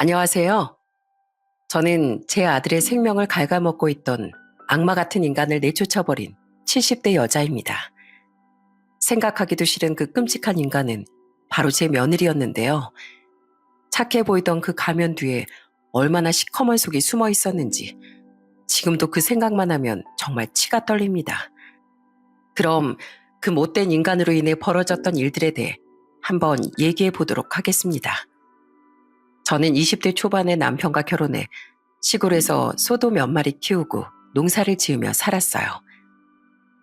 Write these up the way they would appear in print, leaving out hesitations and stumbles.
안녕하세요. 저는 제 아들의 생명을 갉아먹고 있던 악마 같은 인간을 내쫓아버린 70대 여자입니다. 생각하기도 싫은 그 끔찍한 인간은 바로 제 며느리였는데요. 착해 보이던 그 가면 뒤에 얼마나 시커먼 속이 숨어 있었는지 지금도 그 생각만 하면 정말 치가 떨립니다. 그럼 그 못된 인간으로 인해 벌어졌던 일들에 대해 한번 얘기해 보도록 하겠습니다. 저는 20대 초반에 남편과 결혼해 시골에서 소도 몇 마리 키우고 농사를 지으며 살았어요.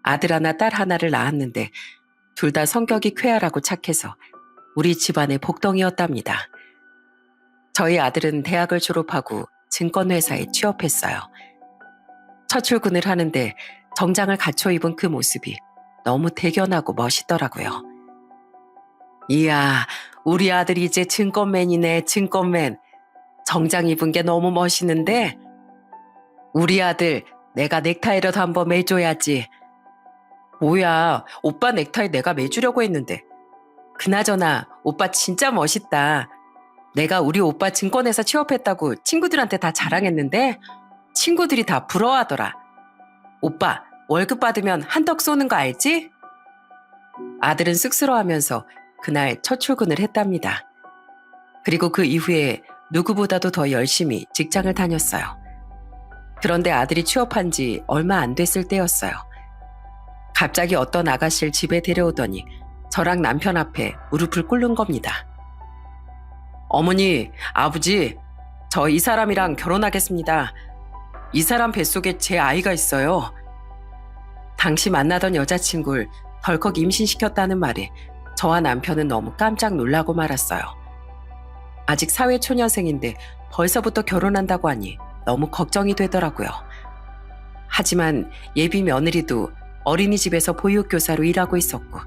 아들 하나, 딸 하나를 낳았는데 둘 다 성격이 쾌활하고 착해서 우리 집안의 복덩이였답니다. 저희 아들은 대학을 졸업하고 증권회사에 취업했어요. 첫 출근을 하는데 정장을 갖춰 입은 그 모습이 너무 대견하고 멋있더라고요. 이야, 우리 아들이 이제 증권맨이네, 증권맨. 정장 입은 게 너무 멋있는데? 우리 아들, 내가 넥타이라도 한번 매줘야지. 뭐야, 오빠 넥타이 내가 매주려고 했는데. 그나저나, 오빠 진짜 멋있다. 내가 우리 오빠 증권회사 취업했다고 친구들한테 다 자랑했는데, 친구들이 다 부러워하더라. 오빠, 월급 받으면 한턱 쏘는 거 알지? 아들은 쑥스러워하면서 그날 첫 출근을 했답니다. 그리고 그 이후에 누구보다도 더 열심히 직장을 다녔어요. 그런데 아들이 취업한 지 얼마 안 됐을 때였어요. 갑자기 어떤 아가씨를 집에 데려오더니 저랑 남편 앞에 무릎을 꿇는 겁니다. 어머니, 아버지, 저 이 사람이랑 결혼하겠습니다. 이 사람 뱃속에 제 아이가 있어요. 당시 만나던 여자친구를 덜컥 임신시켰다는 말에 저와 남편은 너무 깜짝 놀라고 말았어요. 아직 사회초년생인데 벌써부터 결혼한다고 하니 너무 걱정이 되더라고요. 하지만 예비 며느리도 어린이집에서 보육교사로 일하고 있었고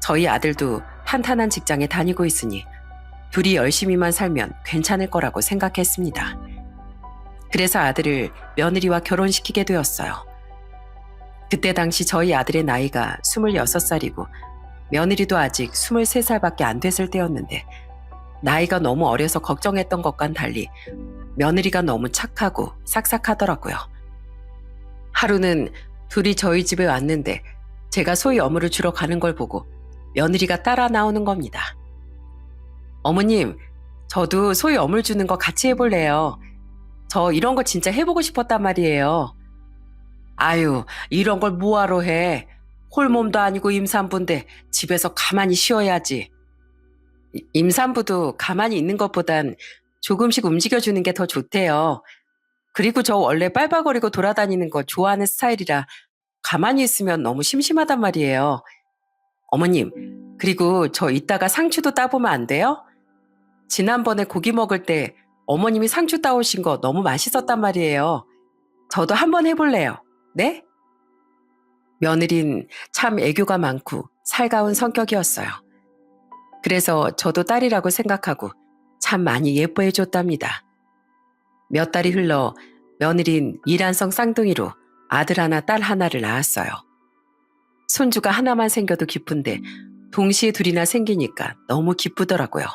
저희 아들도 탄탄한 직장에 다니고 있으니 둘이 열심히만 살면 괜찮을 거라고 생각했습니다. 그래서 아들을 며느리와 결혼시키게 되었어요. 그때 당시 저희 아들의 나이가 26살이고 며느리도 아직 23살밖에 안 됐을 때였는데 나이가 너무 어려서 걱정했던 것과는 달리 며느리가 너무 착하고 싹싹하더라고요. 하루는 둘이 저희 집에 왔는데 제가 소위 어물을 주러 가는 걸 보고 며느리가 따라 나오는 겁니다. 어머님, 저도 소위 어물 주는 거 같이 해볼래요. 저 이런 거 진짜 해보고 싶었단 말이에요. 아유, 이런 걸 뭐하러 해. 홀몸도 아니고 임산부인데 집에서 가만히 쉬어야지. 임산부도 가만히 있는 것보단 조금씩 움직여주는 게 더 좋대요. 그리고 저 원래 빨빨거리고 돌아다니는 거 좋아하는 스타일이라 가만히 있으면 너무 심심하단 말이에요. 어머님, 그리고 저 이따가 상추도 따보면 안 돼요? 지난번에 고기 먹을 때 어머님이 상추 따오신 거 너무 맛있었단 말이에요. 저도 한번 해볼래요. 네? 며느린 참 애교가 많고 살가운 성격이었어요. 그래서 저도 딸이라고 생각하고 참 많이 예뻐해 줬답니다. 몇 달이 흘러 며느린 이란성 쌍둥이로 아들 하나 딸 하나를 낳았어요. 손주가 하나만 생겨도 기쁜데 동시에 둘이나 생기니까 너무 기쁘더라고요.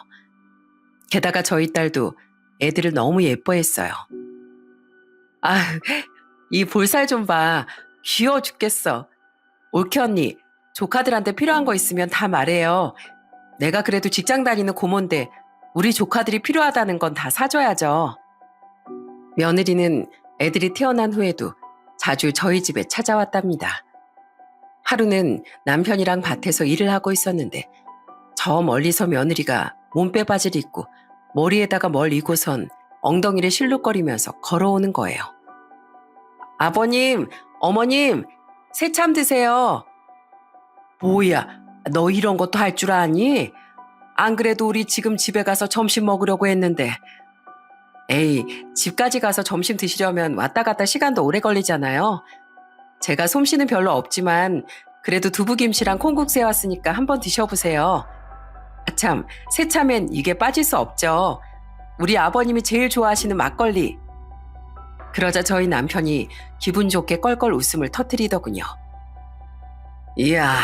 게다가 저희 딸도 애들을 너무 예뻐했어요. 아휴, 이 볼살 좀 봐. 귀여워 죽겠어. 올케 언니, 조카들한테 필요한 거 있으면 다 말해요. 내가 그래도 직장 다니는 고모인데 우리 조카들이 필요하다는 건 다 사줘야죠. 며느리는 애들이 태어난 후에도 자주 저희 집에 찾아왔답니다. 하루는 남편이랑 밭에서 일을 하고 있었는데 저 멀리서 며느리가 몸빼 바지를 입고 머리에다가 뭘 이고선 엉덩이를 실룩거리면서 걸어오는 거예요. 아버님, 어머님, 새참 드세요. 뭐야, 너 이런 것도 할 줄 아니? 안 그래도 우리 지금 집에 가서 점심 먹으려고 했는데. 에이, 집까지 가서 점심 드시려면 왔다 갔다 시간도 오래 걸리잖아요. 제가 솜씨는 별로 없지만 그래도 두부김치랑 콩국수 해왔으니까 한번 드셔보세요. 참, 새참엔 이게 빠질 수 없죠. 우리 아버님이 제일 좋아하시는 막걸리. 그러자 저희 남편이 기분 좋게 껄껄 웃음을 터뜨리더군요. 이야,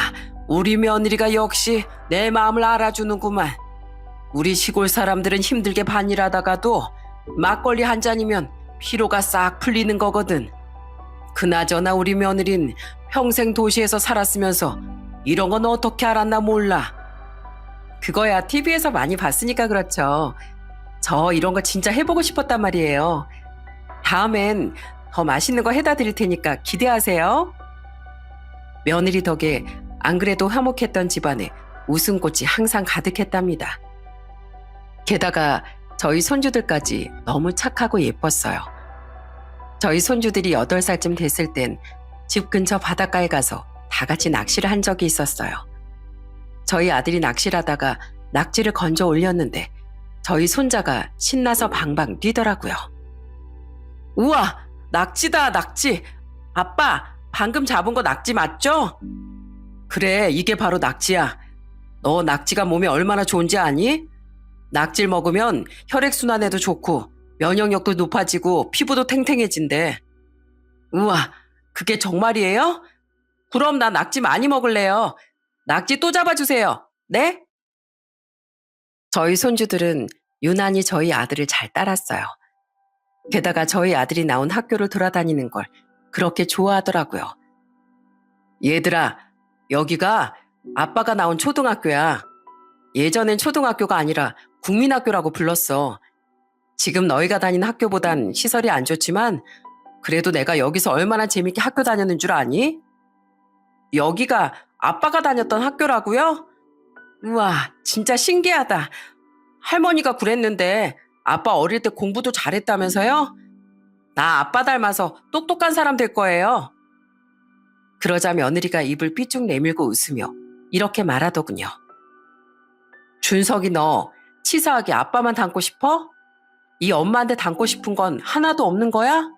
우리 며느리가 역시 내 마음을 알아주는구만. 우리 시골 사람들은 힘들게 반일하다가도 막걸리 한 잔이면 피로가 싹 풀리는 거거든. 그나저나 우리 며느린 평생 도시에서 살았으면서 이런 건 어떻게 알았나 몰라. 그거야 TV에서 많이 봤으니까 그렇죠. 저 이런 거 진짜 해보고 싶었단 말이에요. 다음엔 더 맛있는 거 해다 드릴 테니까 기대하세요. 며느리 덕에 안 그래도 화목했던 집안에 웃음꽃이 항상 가득했답니다. 게다가 저희 손주들까지 너무 착하고 예뻤어요. 저희 손주들이 8살쯤 됐을 땐 집 근처 바닷가에 가서 다 같이 낚시를 한 적이 있었어요. 저희 아들이 낚시를 하다가 낙지를 건져 올렸는데 저희 손자가 신나서 방방 뛰더라고요. 우와, 낙지다, 낙지. 아빠, 방금 잡은 거 낙지 맞죠? 그래, 이게 바로 낙지야. 너 낙지가 몸에 얼마나 좋은지 아니? 낙지를 먹으면 혈액순환에도 좋고 면역력도 높아지고 피부도 탱탱해진대. 우와, 그게 정말이에요? 그럼 나 낙지 많이 먹을래요. 낙지 또 잡아주세요. 네? 저희 손주들은 유난히 저희 아들을 잘 따랐어요. 게다가 저희 아들이 나온 학교를 돌아다니는 걸 그렇게 좋아하더라고요. 얘들아, 여기가 아빠가 나온 초등학교야. 예전엔 초등학교가 아니라 국민학교라고 불렀어. 지금 너희가 다니는 학교보단 시설이 안 좋지만 그래도 내가 여기서 얼마나 재밌게 학교 다녔는 줄 아니? 여기가 아빠가 다녔던 학교라고요? 우와, 진짜 신기하다. 할머니가 그랬는데 아빠 어릴 때 공부도 잘했다면서요? 나 아빠 닮아서 똑똑한 사람 될 거예요. 그러자 며느리가 입을 삐쭉 내밀고 웃으며 이렇게 말하더군요. 준석이 너 치사하게 아빠만 닮고 싶어? 이 엄마한테 닮고 싶은 건 하나도 없는 거야?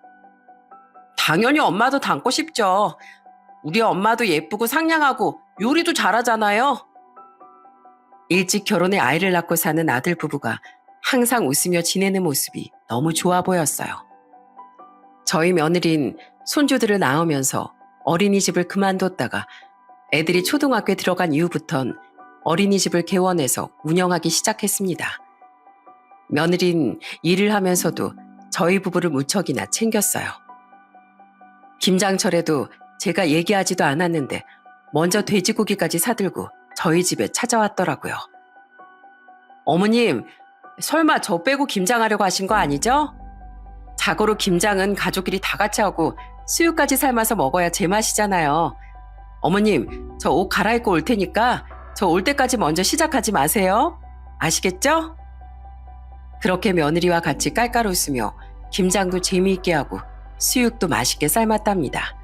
당연히 엄마도 닮고 싶죠. 우리 엄마도 예쁘고 상냥하고 요리도 잘하잖아요. 일찍 결혼해 아이를 낳고 사는 아들 부부가 항상 웃으며 지내는 모습이 너무 좋아 보였어요. 저희 며느린 손주들을 낳으면서 어린이집을 그만뒀다가 애들이 초등학교에 들어간 이후부턴 어린이집을 개원해서 운영하기 시작했습니다. 며느린 일을 하면서도 저희 부부를 무척이나 챙겼어요. 김장철에도 제가 얘기하지도 않았는데 먼저 돼지고기까지 사들고 저희 집에 찾아왔더라고요. 어머님, 설마 저 빼고 김장하려고 하신 거 아니죠? 자고로 김장은 가족끼리 다 같이 하고 수육까지 삶아서 먹어야 제맛이잖아요. 어머님, 저 옷 갈아입고 올 테니까 저 올 때까지 먼저 시작하지 마세요. 아시겠죠? 그렇게 며느리와 같이 깔깔 웃으며 김장도 재미있게 하고 수육도 맛있게 삶았답니다.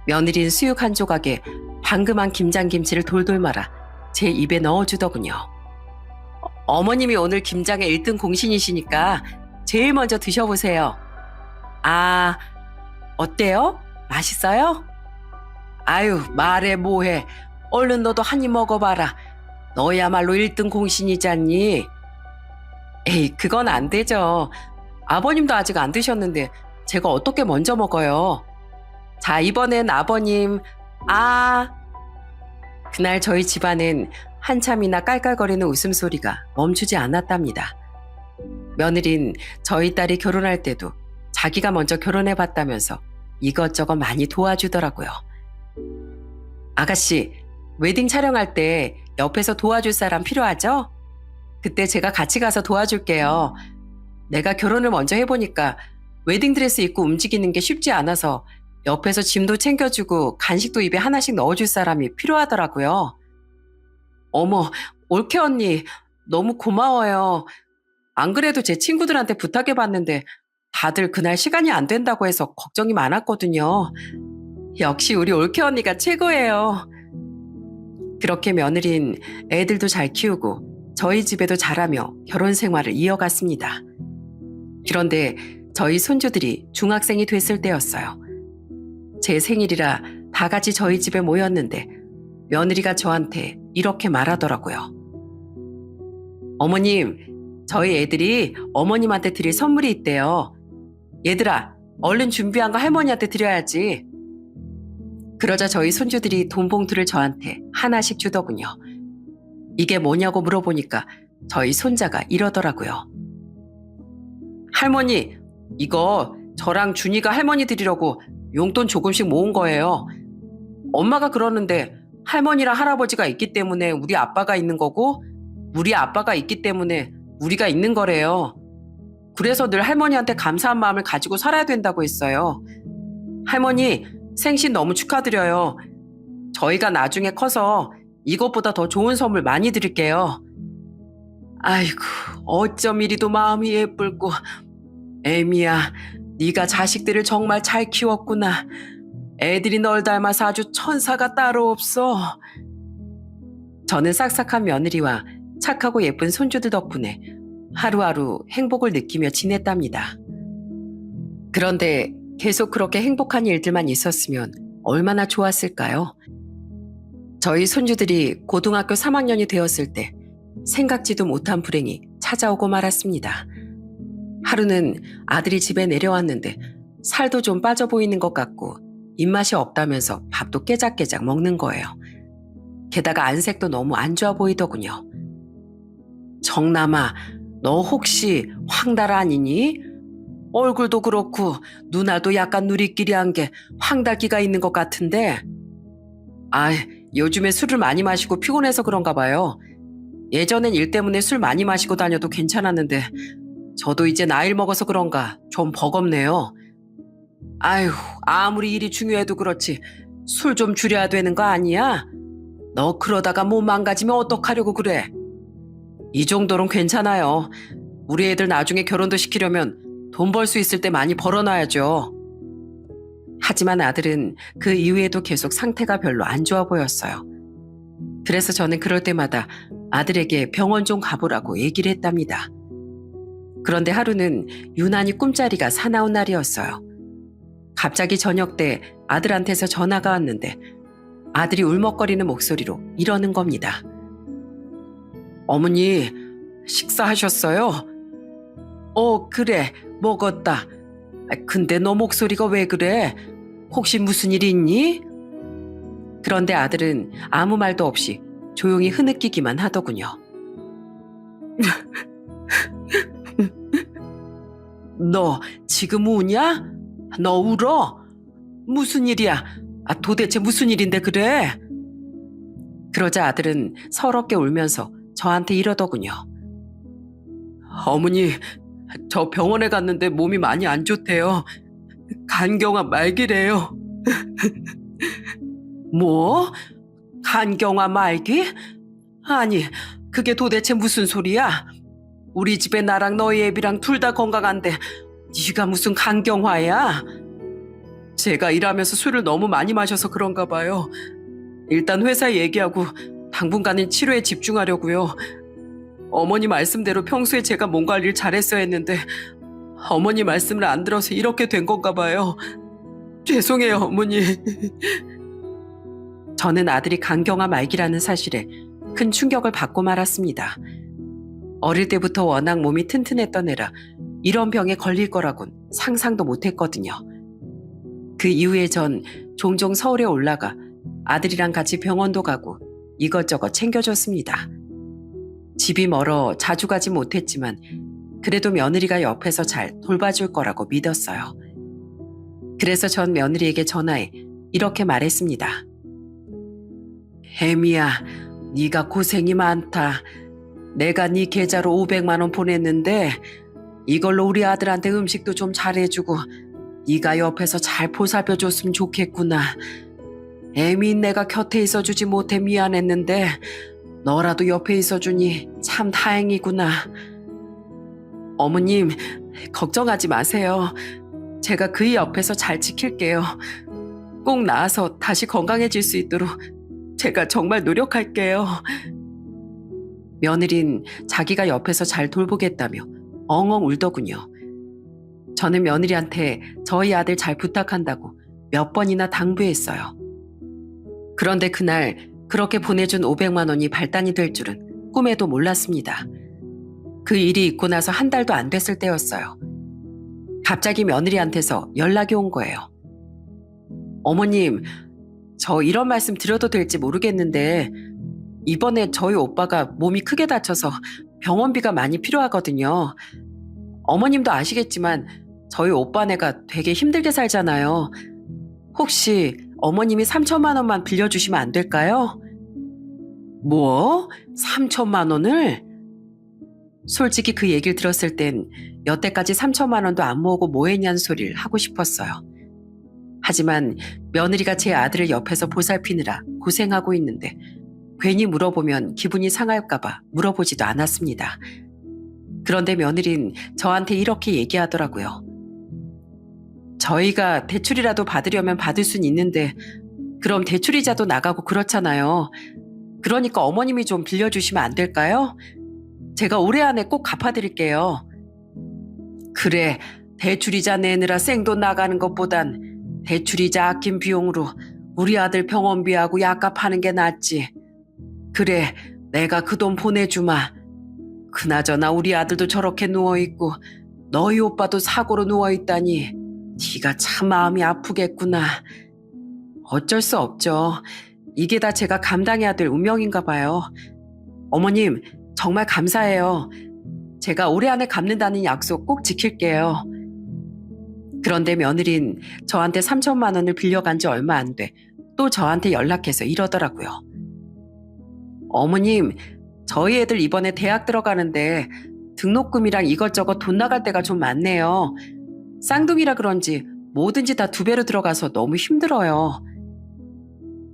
며느리는 수육 한 조각에 방금 한 김장김치를 돌돌 말아 제 입에 넣어주더군요. 어머님이 오늘 김장에 1등 공신이시니까 제일 먼저 드셔보세요. 아, 어때요? 맛있어요? 아유, 말해 뭐해. 얼른 너도 한 입 먹어봐라. 너야말로 1등 공신이잖니. 에이, 그건 안 되죠. 아버님도 아직 안 드셨는데 제가 어떻게 먼저 먹어요. 자, 이번엔 아버님. 그날 저희 집안엔 한참이나 깔깔거리는 웃음소리가 멈추지 않았답니다. 며느린 저희 딸이 결혼할 때도 자기가 먼저 결혼해봤다면서 이것저것 많이 도와주더라고요. 아가씨, 웨딩 촬영할 때 옆에서 도와줄 사람 필요하죠? 그때 제가 같이 가서 도와줄게요. 내가 결혼을 먼저 해보니까 웨딩드레스 입고 움직이는 게 쉽지 않아서 옆에서 짐도 챙겨주고 간식도 입에 하나씩 넣어줄 사람이 필요하더라고요. 어머, 올케 언니, 너무 고마워요. 안 그래도 제 친구들한테 부탁해봤는데 다들 그날 시간이 안 된다고 해서 걱정이 많았거든요. 역시 우리 올케 언니가 최고예요. 그렇게 며느린 애들도 잘 키우고 저희 집에도 잘하며 결혼 생활을 이어갔습니다. 그런데 저희 손주들이 중학생이 됐을 때였어요. 제 생일이라 다 같이 저희 집에 모였는데 며느리가 저한테 이렇게 말하더라고요. 어머님, 저희 애들이 어머님한테 드릴 선물이 있대요. 얘들아, 얼른 준비한 거 할머니한테 드려야지. 그러자 저희 손주들이 돈 봉투를 저한테 하나씩 주더군요. 이게 뭐냐고 물어보니까 저희 손자가 이러더라고요. 할머니, 이거 저랑 준이가 할머니 드리려고 용돈 조금씩 모은 거예요. 엄마가 그러는데 할머니랑 할아버지가 있기 때문에 우리 아빠가 있는 거고 우리 아빠가 있기 때문에 우리가 있는 거래요. 그래서 늘 할머니한테 감사한 마음을 가지고 살아야 된다고 했어요. 할머니, 생신 너무 축하드려요. 저희가 나중에 커서 이것보다 더 좋은 선물 많이 드릴게요. 아이고, 어쩜 이리도 마음이 예쁠고. 애미야, 네가 자식들을 정말 잘 키웠구나. 애들이 널 닮아서 아주 천사가 따로 없어. 저는 싹싹한 며느리와 착하고 예쁜 손주들 덕분에 하루하루 행복을 느끼며 지냈답니다. 그런데 계속 그렇게 행복한 일들만 있었으면 얼마나 좋았을까요? 저희 손주들이 고등학교 3학년이 되었을 때 생각지도 못한 불행이 찾아오고 말았습니다. 하루는 아들이 집에 내려왔는데 살도 좀 빠져 보이는 것 같고 입맛이 없다면서 밥도 깨작깨작 먹는 거예요. 게다가 안색도 너무 안 좋아 보이더군요. 정남아, 너 혹시 황달 아니니? 얼굴도 그렇고 눈알도 약간 누리끼리한 게 황달기가 있는 것 같은데. 아, 요즘에 술을 많이 마시고 피곤해서 그런가 봐요. 예전엔 일 때문에 술 많이 마시고 다녀도 괜찮았는데 저도 이제 나이를 먹어서 그런가 좀 버겁네요. 아휴, 아무리 일이 중요해도 그렇지 술 좀 줄여야 되는 거 아니야? 너 그러다가 몸 망가지면 어떡하려고 그래? 이 정도는 괜찮아요. 우리 애들 나중에 결혼도 시키려면 돈 벌 수 있을 때 많이 벌어놔야죠. 하지만 아들은 그 이후에도 계속 상태가 별로 안 좋아 보였어요. 그래서 저는 그럴 때마다 아들에게 병원 좀 가보라고 얘기를 했답니다. 그런데 하루는 유난히 꿈자리가 사나운 날이었어요. 갑자기 저녁 때 아들한테서 전화가 왔는데 아들이 울먹거리는 목소리로 이러는 겁니다. 어머니, 식사하셨어요? 그래, 먹었다. 근데 너 목소리가 왜 그래? 혹시 무슨 일 있니? 그런데 아들은 아무 말도 없이 조용히 흐느끼기만 하더군요. 너 지금 우냐? 너 울어? 무슨 일이야? 도대체 무슨 일인데 그래? 그러자 아들은 서럽게 울면서 저한테 이러더군요. 어머니, 저 병원에 갔는데 몸이 많이 안 좋대요. 간경화 말기래요. 뭐? 간경화 말기? 아니, 그게 도대체 무슨 소리야? 우리 집에 나랑 너희 애비랑 둘 다 건강한데 네가 무슨 간경화야? 제가 일하면서 술을 너무 많이 마셔서 그런가 봐요. 일단 회사에 얘기하고 당분간은 치료에 집중하려고요. 어머니 말씀대로 평소에 제가 뭔가 일 잘했어야 했는데 어머니 말씀을 안 들어서 이렇게 된 건가 봐요. 죄송해요, 어머니. 저는 아들이 간경화 말기라는 사실에 큰 충격을 받고 말았습니다. 어릴 때부터 워낙 몸이 튼튼했던 애라 이런 병에 걸릴 거라곤 상상도 못했거든요. 그 이후에 전 종종 서울에 올라가 아들이랑 같이 병원도 가고 이것저것 챙겨줬습니다. 집이 멀어 자주 가지 못했지만 그래도 며느리가 옆에서 잘 돌봐줄 거라고 믿었어요. 그래서 전 며느리에게 전화해 이렇게 말했습니다. 혜미야, 네가 고생이 많다. 내가 네 계좌로 500만 원 보냈는데 이걸로 우리 아들한테 음식도 좀 잘해주고 네가 옆에서 잘 보살펴줬으면 좋겠구나. 애미 내가 곁에 있어주지 못해 미안했는데 너라도 옆에 있어주니 참 다행이구나. 어머님, 걱정하지 마세요. 제가 그이 옆에서 잘 지킬게요. 꼭 나아서 다시 건강해질 수 있도록 제가 정말 노력할게요. 며느린 자기가 옆에서 잘 돌보겠다며 엉엉 울더군요. 저는 며느리한테 저희 아들 잘 부탁한다고 몇 번이나 당부했어요. 그런데 그날 그렇게 보내준 500만 원이 발단이 될 줄은 꿈에도 몰랐습니다. 그 일이 있고 나서 한 달도 안 됐을 때였어요. 갑자기 며느리한테서 연락이 온 거예요. 어머님, 저 이런 말씀 드려도 될지 모르겠는데 이번에 저희 오빠가 몸이 크게 다쳐서 병원비가 많이 필요하거든요. 어머님도 아시겠지만 저희 오빠네가 되게 힘들게 살잖아요. 혹시 어머님이 3천만 원만 빌려주시면 안 될까요? 뭐? 3천만 원을? 솔직히 그 얘기를 들었을 땐 여태까지 3천만 원도 안 모으고 뭐 했냐는 소리를 하고 싶었어요. 하지만 며느리가 제 아들을 옆에서 보살피느라 고생하고 있는데 괜히 물어보면 기분이 상할까봐 물어보지도 않았습니다. 그런데 며느린 저한테 이렇게 얘기하더라고요. 저희가 대출이라도 받으려면 받을 순 있는데 그럼 대출이자도 나가고 그렇잖아요. 그러니까 어머님이 좀 빌려주시면 안 될까요? 제가 올해 안에 꼭 갚아드릴게요. 그래, 대출이자 내느라 생돈 나가는 것보단 대출이자 아낀 비용으로 우리 아들 병원비하고 약값 하는 게 낫지. 그래, 내가 그 돈 보내주마. 그나저나 우리 아들도 저렇게 누워있고 너희 오빠도 사고로 누워있다니 네가 참 마음이 아프겠구나. 어쩔 수 없죠. 이게 다 제가 감당해야 될 운명인가 봐요. 어머님, 정말 감사해요. 제가 올해 안에 갚는다는 약속 꼭 지킬게요. 그런데 며느린 저한테 3천만 원을 빌려간 지 얼마 안 돼. 또 저한테 연락해서 이러더라고요. 어머님, 저희 애들 이번에 대학 들어가는데 등록금이랑 이것저것 돈 나갈 때가 좀 많네요. 쌍둥이라 그런지 뭐든지 다 2배로 들어가서 너무 힘들어요.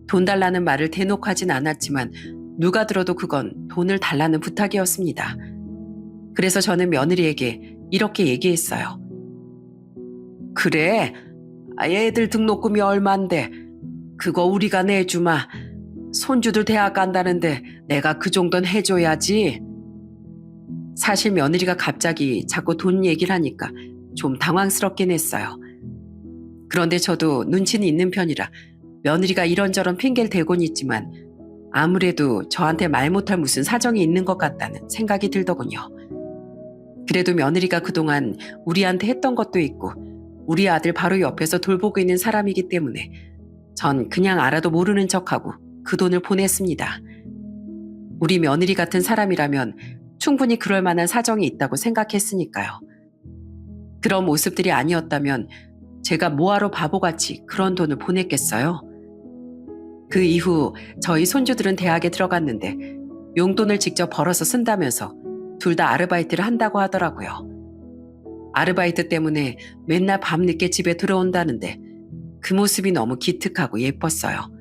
돈 달라는 말을 대놓고 하진 않았지만 누가 들어도 그건 돈을 달라는 부탁이었습니다. 그래서 저는 며느리에게 이렇게 얘기했어요. 그래, 애들 등록금이 얼만데 그거 우리가 내주마. 손주들 대학 간다는데 내가 그 정도는 해줘야지. 사실 며느리가 갑자기 자꾸 돈 얘기를 하니까 좀 당황스럽긴 했어요. 그런데 저도 눈치는 있는 편이라 며느리가 이런저런 핑계를 대곤 있지만 아무래도 저한테 말 못할 무슨 사정이 있는 것 같다는 생각이 들더군요. 그래도 며느리가 그동안 우리한테 했던 것도 있고 우리 아들 바로 옆에서 돌보고 있는 사람이기 때문에 전 그냥 알아도 모르는 척하고 그 돈을 보냈습니다. 우리 며느리 같은 사람이라면 충분히 그럴 만한 사정이 있다고 생각했으니까요. 그런 모습들이 아니었다면 제가 뭐하러 바보같이 그런 돈을 보냈겠어요? 그 이후 저희 손주들은 대학에 들어갔는데 용돈을 직접 벌어서 쓴다면서 둘 다 아르바이트를 한다고 하더라고요. 아르바이트 때문에 맨날 밤늦게 집에 들어온다는데 그 모습이 너무 기특하고 예뻤어요.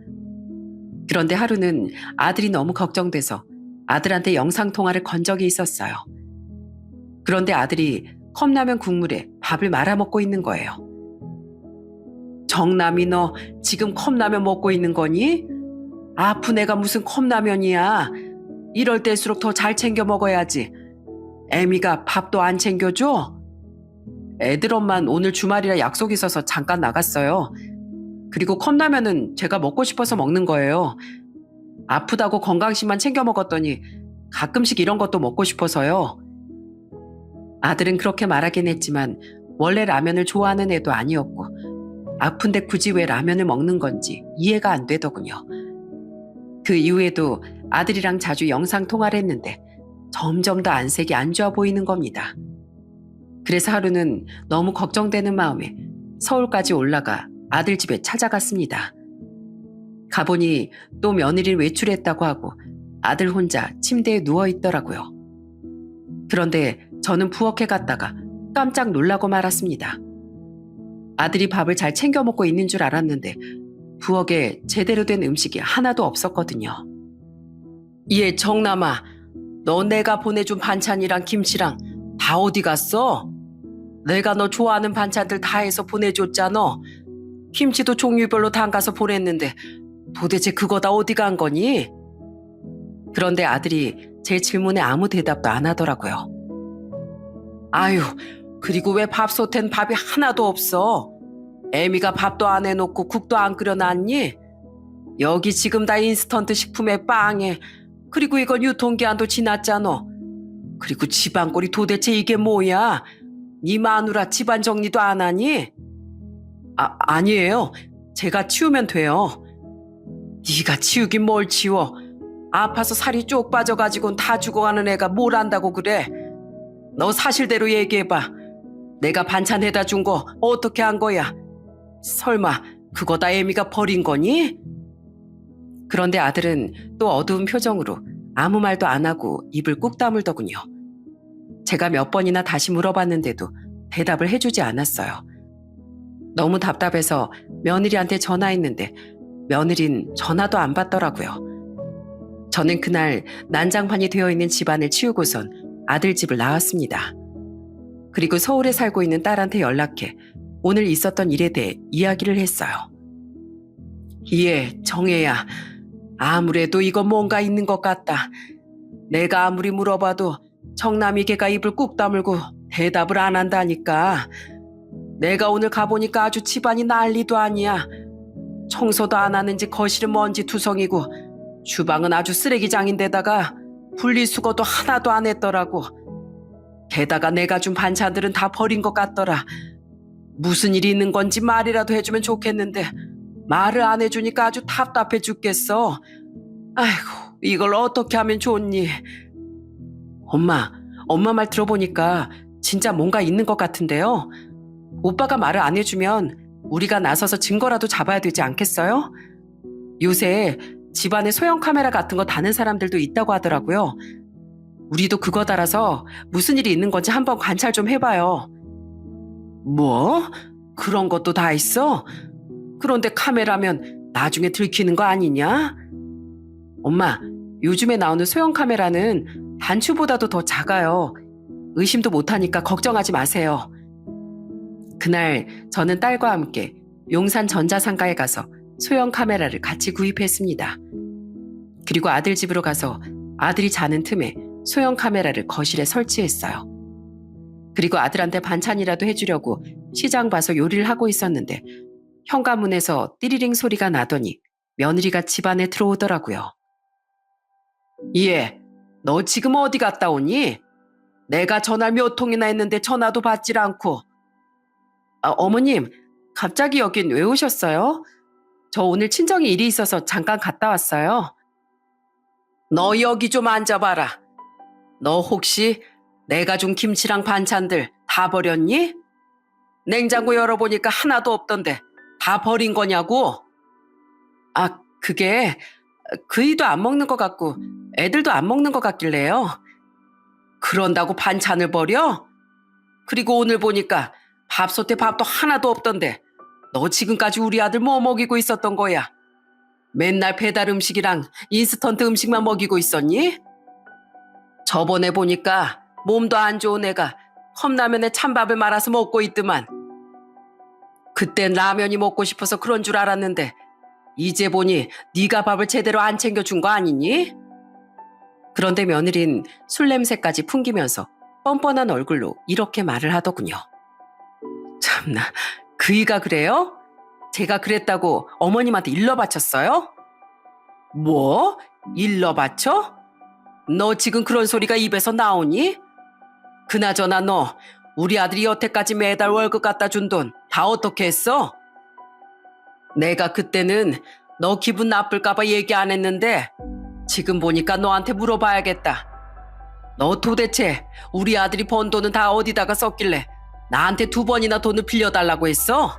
그런데 하루는 아들이 너무 걱정돼서 아들한테 영상통화를 건 적이 있었어요. 그런데 아들이 컵라면 국물에 밥을 말아먹고 있는 거예요. 정남이 너 지금 컵라면 먹고 있는 거니? 아픈 애가 무슨 컵라면이야. 이럴 때일수록 더 잘 챙겨 먹어야지. 애미가 밥도 안 챙겨줘? 애들 엄만 오늘 주말이라 약속 있어서 잠깐 나갔어요. 그리고 컵라면은 제가 먹고 싶어서 먹는 거예요. 아프다고 건강식만 챙겨 먹었더니 가끔씩 이런 것도 먹고 싶어서요. 아들은 그렇게 말하긴 했지만 원래 라면을 좋아하는 애도 아니었고 아픈데 굳이 왜 라면을 먹는 건지 이해가 안 되더군요. 그 이후에도 아들이랑 자주 영상통화를 했는데 점점 더 안색이 안 좋아 보이는 겁니다. 그래서 하루는 너무 걱정되는 마음에 서울까지 올라가 아들 집에 찾아갔습니다. 가보니 또 며느리를 외출했다고 하고 아들 혼자 침대에 누워있더라고요. 그런데 저는 부엌에 갔다가 깜짝 놀라고 말았습니다. 아들이 밥을 잘 챙겨 먹고 있는 줄 알았는데 부엌에 제대로 된 음식이 하나도 없었거든요. 얘 정남아, 너 내가 보내준 반찬이랑 김치랑 다 어디 갔어? 내가 너 좋아하는 반찬들 다 해서 보내줬잖아. 김치도 종류별로 담가서 보냈는데 도대체 그거 다 어디 간 거니? 그런데 아들이 제 질문에 아무 대답도 안 하더라고요. 아유, 그리고 왜 밥솥엔 밥이 하나도 없어? 애미가 밥도 안 해놓고 국도 안 끓여놨니? 여기 지금 다 인스턴트 식품에 빵에, 그리고 이건 유통기한도 지났잖아. 그리고 집안꼴이 도대체 이게 뭐야? 네 마누라 집안 정리도 안 하니? 아니에요. 제가 치우면 돼요. 네가 치우긴 뭘 치워. 아파서 살이 쪽 빠져가지고는 다 죽어가는 애가 뭘 안다고 그래. 너 사실대로 얘기해봐. 내가 반찬 해다 준 거 어떻게 한 거야? 설마 그거 다 애미가 버린 거니? 그런데 아들은 또 어두운 표정으로 아무 말도 안 하고 입을 꾹 다물더군요. 제가 몇 번이나 다시 물어봤는데도 대답을 해주지 않았어요. 너무 답답해서 며느리한테 전화했는데 며느린 전화도 안 받더라고요. 저는 그날 난장판이 되어 있는 집안을 치우고선 아들 집을 나왔습니다. 그리고 서울에 살고 있는 딸한테 연락해 오늘 있었던 일에 대해 이야기를 했어요. 예, 정혜야. 아무래도 이거 뭔가 있는 것 같다. 내가 아무리 물어봐도 정남이 걔가 입을 꾹 다물고 대답을 안 한다니까. 내가 오늘 가보니까 아주 집안이 난리도 아니야. 청소도 안 하는지 거실은 먼지 투성이고 주방은 아주 쓰레기장인데다가 분리수거도 하나도 안 했더라고. 게다가 내가 준 반찬들은 다 버린 것 같더라. 무슨 일이 있는 건지 말이라도 해주면 좋겠는데 말을 안 해주니까 아주 답답해 죽겠어. 아이고, 이걸 어떻게 하면 좋니? 엄마 말 들어보니까 진짜 뭔가 있는 것 같은데요. 오빠가 말을 안 해주면 우리가 나서서 증거라도 잡아야 되지 않겠어요? 요새 집안에 소형 카메라 같은 거 다는 사람들도 있다고 하더라고요. 우리도 그거 달아서 무슨 일이 있는 건지 한번 관찰 좀 해봐요. 뭐? 그런 것도 다 있어? 그런데 카메라면 나중에 들키는 거 아니냐? 엄마, 요즘에 나오는 소형 카메라는 단추보다도 더 작아요. 의심도 못하니까 걱정하지 마세요. 그날 저는 딸과 함께 용산 전자상가에 가서 소형 카메라를 같이 구입했습니다. 그리고 아들 집으로 가서 아들이 자는 틈에 소형 카메라를 거실에 설치했어요. 그리고 아들한테 반찬이라도 해주려고 시장 봐서 요리를 하고 있었는데 현관문에서 띠리링 소리가 나더니 며느리가 집 안에 들어오더라고요. 예, 너 지금 어디 갔다 오니? 내가 전화 몇 통이나 했는데 전화도 받질 않고. 어머님, 갑자기 여긴 왜 오셨어요? 저 오늘 친정에 일이 있어서 잠깐 갔다 왔어요. 너 여기 좀 앉아봐라. 너 혹시 내가 준 김치랑 반찬들 다 버렸니? 냉장고 열어보니까 하나도 없던데 다 버린 거냐고? 그게 그이도 안 먹는 것 같고 애들도 안 먹는 것 같길래요. 그런다고 반찬을 버려? 그리고 오늘 보니까 밥솥에 밥도 하나도 없던데 너 지금까지 우리 아들 뭐 먹이고 있었던 거야? 맨날 배달 음식이랑 인스턴트 음식만 먹이고 있었니? 저번에 보니까 몸도 안 좋은 애가 컵라면에 찬밥을 말아서 먹고 있더만. 그땐 라면이 먹고 싶어서 그런 줄 알았는데 이제 보니 네가 밥을 제대로 안 챙겨준 거 아니니? 그런데 며느린 술 냄새까지 풍기면서 뻔뻔한 얼굴로 이렇게 말을 하더군요. 참나, 그이가 그래요? 제가 그랬다고 어머님한테 일러 바쳤어요? 뭐? 일러 바쳐? 너 지금 그런 소리가 입에서 나오니? 그나저나 너 우리 아들이 여태까지 매달 월급 갖다 준 돈 다 어떻게 했어? 내가 그때는 너 기분 나쁠까봐 얘기 안 했는데 지금 보니까 너한테 물어봐야겠다. 너 도대체 우리 아들이 번 돈은 다 어디다가 썼길래 나한테 2번이나 돈을 빌려달라고 했어?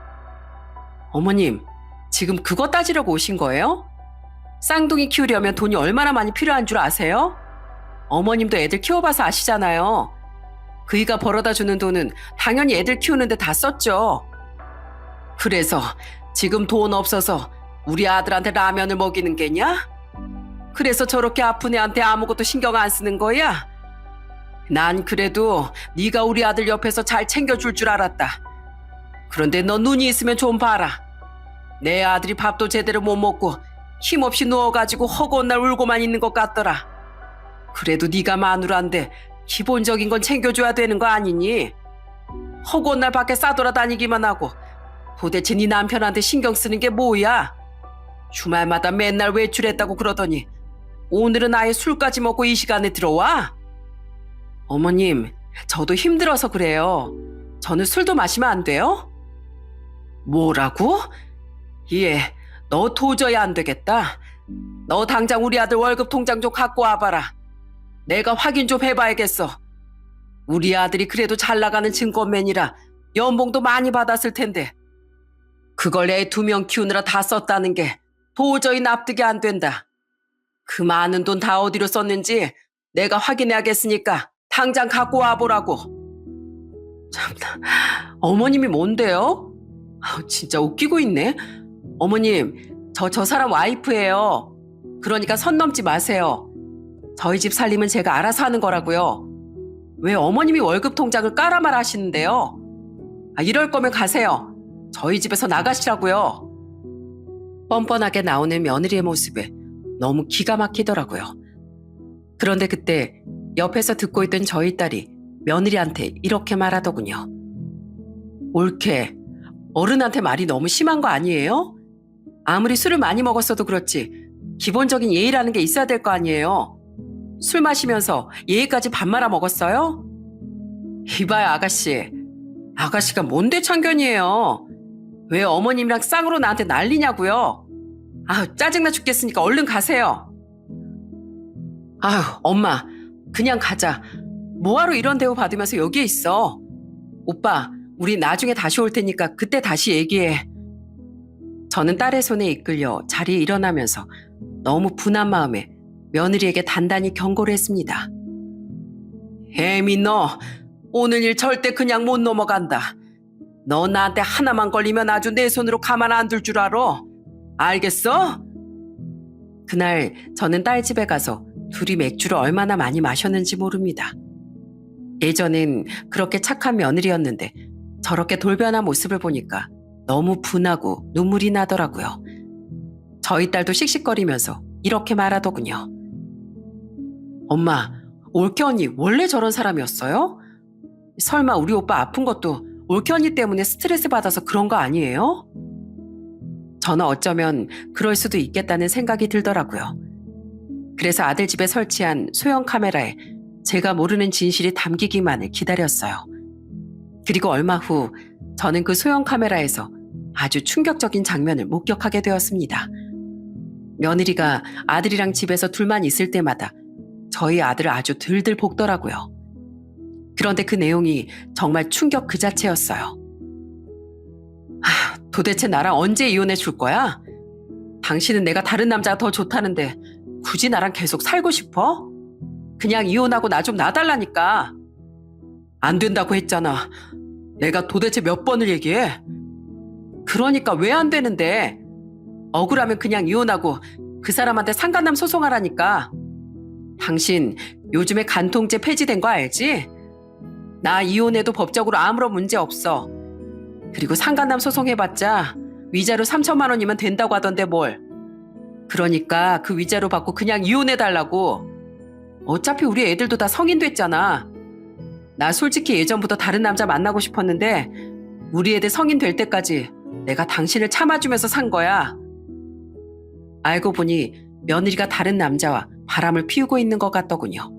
어머님, 지금 그거 따지려고 오신 거예요? 쌍둥이 키우려면 돈이 얼마나 많이 필요한 줄 아세요? 어머님도 애들 키워봐서 아시잖아요. 그이가 벌어다 주는 돈은 당연히 애들 키우는데 다 썼죠. 그래서 지금 돈 없어서 우리 아들한테 라면을 먹이는 게냐? 그래서 저렇게 아픈 애한테 아무것도 신경 안 쓰는 거야? 난 그래도 네가 우리 아들 옆에서 잘 챙겨줄 줄 알았다. 그런데 너 눈이 있으면 좀 봐라. 내 아들이 밥도 제대로 못 먹고 힘없이 누워가지고 허구한 날 울고만 있는 것 같더라. 그래도 네가 마누라인데 기본적인 건 챙겨줘야 되는 거 아니니? 허구한 날 밖에 싸돌아다니기만 하고 도대체 네 남편한테 신경 쓰는 게 뭐야? 주말마다 맨날 외출했다고 그러더니 오늘은 아예 술까지 먹고 이 시간에 들어와? 어머님, 저도 힘들어서 그래요. 저는 술도 마시면 안 돼요? 뭐라고? 예, 너 도저히 안 되겠다. 너 당장 우리 아들 월급 통장 좀 갖고 와봐라. 내가 확인 좀 해봐야겠어. 우리 아들이 그래도 잘 나가는 증권맨이라 연봉도 많이 받았을 텐데 그걸 애 2명 키우느라 다 썼다는 게 도저히 납득이 안 된다. 그 많은 돈 다 어디로 썼는지 내가 확인해야겠으니까 당장 갖고 와보라고. 참나, 어머님이 뭔데요? 진짜 웃기고 있네. 어머님, 저 사람 와이프예요. 그러니까 선 넘지 마세요. 저희 집 살림은 제가 알아서 하는 거라고요. 왜 어머님이 월급 통장을 까라말 하시는데요? 이럴 거면 가세요. 저희 집에서 나가시라고요. 뻔뻔하게 나오는 며느리의 모습에 너무 기가 막히더라고요. 그런데 그때 옆에서 듣고 있던 저희 딸이 며느리한테 이렇게 말하더군요. 옳게, 어른한테 말이 너무 심한 거 아니에요? 아무리 술을 많이 먹었어도 그렇지 기본적인 예의라는 게 있어야 될 거 아니에요? 술 마시면서 예의까지 밥 말아 먹었어요? 이봐요 아가씨. 아가씨가 뭔데 참견이에요. 왜 어머님이랑 쌍으로 나한테 난리냐고요? 짜증나 죽겠으니까 얼른 가세요. 엄마, 그냥 가자. 뭐하러 이런 대우 받으면서 여기에 있어? 오빠, 우리 나중에 다시 올 테니까 그때 다시 얘기해. 저는 딸의 손에 이끌려 자리에 일어나면서 너무 분한 마음에 며느리에게 단단히 경고를 했습니다. 애미 너, 오늘 일 절대 그냥 못 넘어간다. 너 나한테 하나만 걸리면 아주 내 손으로 가만 안 둘 줄 알아. 알겠어? 그날 저는 딸 집에 가서 둘이 맥주를 얼마나 많이 마셨는지 모릅니다. 예전엔 그렇게 착한 며느리였는데 저렇게 돌변한 모습을 보니까 너무 분하고 눈물이 나더라고요. 저희 딸도 씩씩거리면서 이렇게 말하더군요. 엄마, 올케 언니 원래 저런 사람이었어요? 설마 우리 오빠 아픈 것도 올케 언니 때문에 스트레스 받아서 그런 거 아니에요? 저는 어쩌면 그럴 수도 있겠다는 생각이 들더라고요. 그래서 아들 집에 설치한 소형 카메라에 제가 모르는 진실이 담기기만을 기다렸어요. 그리고 얼마 후 저는 그 소형 카메라에서 아주 충격적인 장면을 목격하게 되었습니다. 며느리가 아들이랑 집에서 둘만 있을 때마다 저희 아들을 아주 들들 볶더라고요. 그런데 그 내용이 정말 충격 그 자체였어요. 도대체 나랑 언제 이혼해 줄 거야? 당신은 내가 다른 남자가 더 좋다는데 굳이 나랑 계속 살고 싶어? 그냥 이혼하고 나 좀 놔달라니까. 안 된다고 했잖아. 내가 도대체 몇 번을 얘기해? 그러니까 왜 안 되는데? 억울하면 그냥 이혼하고 그 사람한테 상간남 소송하라니까. 당신 요즘에 간통죄 폐지된 거 알지? 나 이혼해도 법적으로 아무런 문제 없어. 그리고 상간남 소송해봤자 위자료 3천만 원이면 된다고 하던데 뭘. 그러니까 그 위자료 받고 그냥 이혼해달라고. 어차피 우리 애들도 다 성인 됐잖아. 나 솔직히 예전부터 다른 남자 만나고 싶었는데 우리 애들 성인 될 때까지 내가 당신을 참아주면서 산 거야. 알고 보니 며느리가 다른 남자와 바람을 피우고 있는 것 같더군요.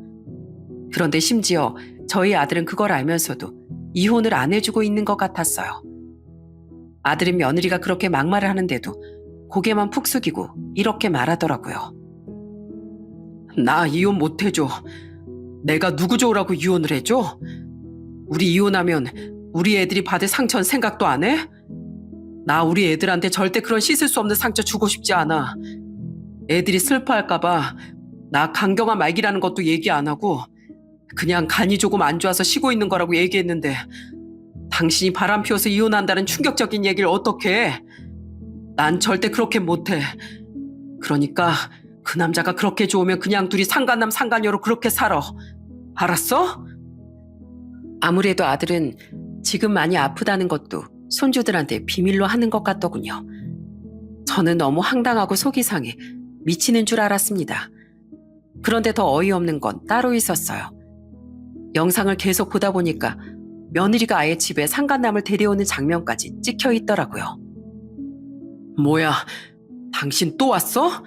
그런데 심지어 저희 아들은 그걸 알면서도 이혼을 안 해주고 있는 것 같았어요. 아들은 며느리가 그렇게 막말을 하는데도 고개만 푹 숙이고 이렇게 말하더라고요. 나 이혼 못 해줘. 내가 누구 좋으라고 이혼을 해줘? 우리 이혼하면 우리 애들이 받을 상처는 생각도 안 해? 나 우리 애들한테 절대 그런 씻을 수 없는 상처 주고 싶지 않아. 애들이 슬퍼할까봐 나 강경한 말기라는 것도 얘기 안 하고 그냥 간이 조금 안 좋아서 쉬고 있는 거라고 얘기했는데 당신이 바람 피워서 이혼한다는 충격적인 얘기를 어떻게 해? 난 절대 그렇게 못해. 그러니까 그 남자가 그렇게 좋으면 그냥 둘이 상간남 상간녀로 그렇게 살아. 알았어? 아무래도 아들은 지금 많이 아프다는 것도 손주들한테 비밀로 하는 것 같더군요. 저는 너무 황당하고 속이 상해 미치는 줄 알았습니다. 그런데 더 어이없는 건 따로 있었어요. 영상을 계속 보다 보니까 며느리가 아예 집에 상간남을 데려오는 장면까지 찍혀 있더라고요. 뭐야, 당신 또 왔어?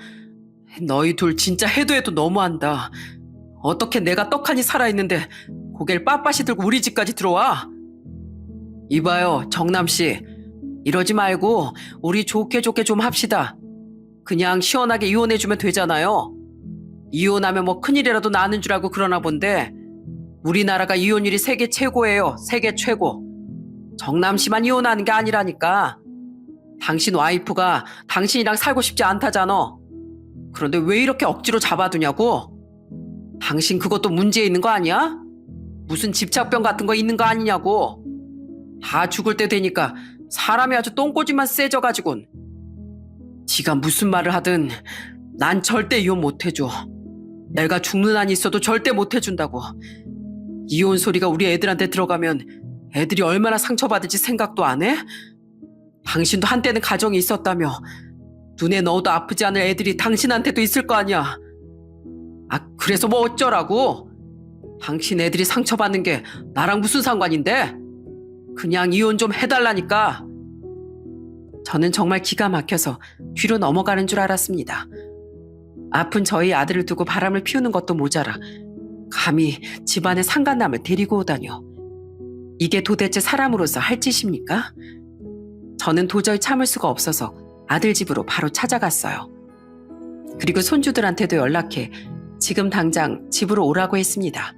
너희 둘 진짜 해도 해도 너무한다. 어떻게 내가 떡하니 살아있는데 고개를 빳빳이 들고 우리 집까지 들어와? 이봐요, 정남씨. 이러지 말고 우리 좋게 좋게 좀 합시다. 그냥 시원하게 이혼해주면 되잖아요. 이혼하면 뭐 큰일이라도 나는 줄 알고 그러나 본데 우리나라가 이혼율이 세계 최고예요. 세계 최고. 정남씨만 이혼하는 게 아니라니까. 당신 와이프가 당신이랑 살고 싶지 않다잖아. 그런데 왜 이렇게 억지로 잡아두냐고? 당신 그것도 문제 있는 거 아니야? 무슨 집착병 같은 거 있는 거 아니냐고. 다 죽을 때 되니까 사람이 아주 똥꼬집만 세져가지곤. 지가 무슨 말을 하든 난 절대 이혼 못 해줘. 내가 죽는 한이 있어도 절대 못 해준다고. 이혼 소리가 우리 애들한테 들어가면 애들이 얼마나 상처받을지 생각도 안 해? 당신도 한때는 가정이 있었다며. 눈에 넣어도 아프지 않을 애들이 당신한테도 있을 거 아니야. 아, 그래서 뭐 어쩌라고? 당신 애들이 상처받는 게 나랑 무슨 상관인데? 그냥 이혼 좀 해달라니까. 저는 정말 기가 막혀서 뒤로 넘어가는 줄 알았습니다. 아픈 저희 아들을 두고 바람을 피우는 것도 모자라 감히 집안의 상간남을 데리고 오다뇨. 이게 도대체 사람으로서 할 짓입니까? 저는 도저히 참을 수가 없어서 아들 집으로 바로 찾아갔어요. 그리고 손주들한테도 연락해 지금 당장 집으로 오라고 했습니다.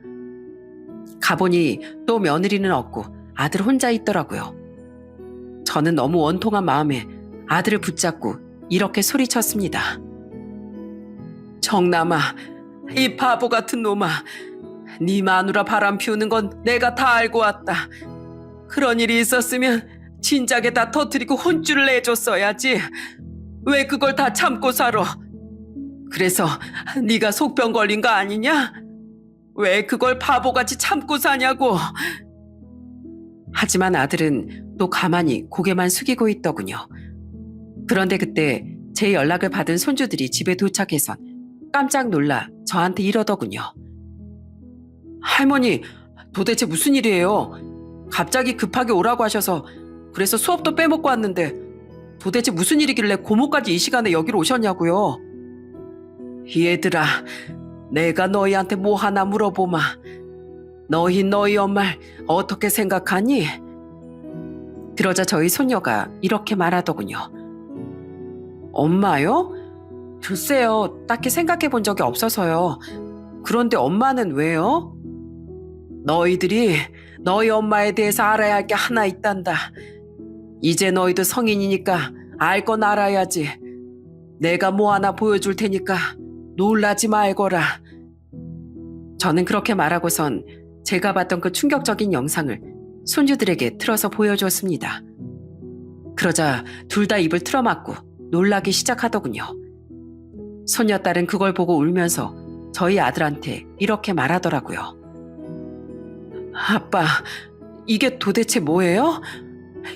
가보니 또 며느리는 없고 아들 혼자 있더라고요. 저는 너무 원통한 마음에 아들을 붙잡고 이렇게 소리쳤습니다. 정남아, 이 바보 같은 놈아. 네 마누라 바람 피우는 건 내가 다 알고 왔다. 그런 일이 있었으면 진작에 다 터뜨리고 혼쭐을 내줬어야지. 왜 그걸 다 참고 살아? 그래서 네가 속병 걸린 거 아니냐? 왜 그걸 바보같이 참고 사냐고. 하지만 아들은 또 가만히 고개만 숙이고 있더군요. 그런데 그때 제 연락을 받은 손주들이 집에 도착해선 깜짝 놀라 저한테 이러더군요. 할머니, 도대체 무슨 일이에요? 갑자기 급하게 오라고 하셔서 그래서 수업도 빼먹고 왔는데 도대체 무슨 일이길래 고모까지 이 시간에 여기로 오셨냐고요? 얘들아, 내가 너희한테 뭐 하나 물어보마. 너희 엄마를 어떻게 생각하니? 그러자 저희 손녀가 이렇게 말하더군요. 엄마요? 글쎄요, 딱히 생각해 본 적이 없어서요. 그런데 엄마는 왜요? 너희들이 너희 엄마에 대해서 알아야 할 게 하나 있단다. 이제 너희도 성인이니까 알 건 알아야지. 내가 뭐 하나 보여줄 테니까 놀라지 말거라. 저는 그렇게 말하고선 제가 봤던 그 충격적인 영상을 손주들에게 틀어서 보여줬습니다. 그러자 둘 다 입을 틀어막고 놀라기 시작하더군요. 손녀딸은 그걸 보고 울면서 저희 아들한테 이렇게 말하더라고요. 아빠, 이게 도대체 뭐예요?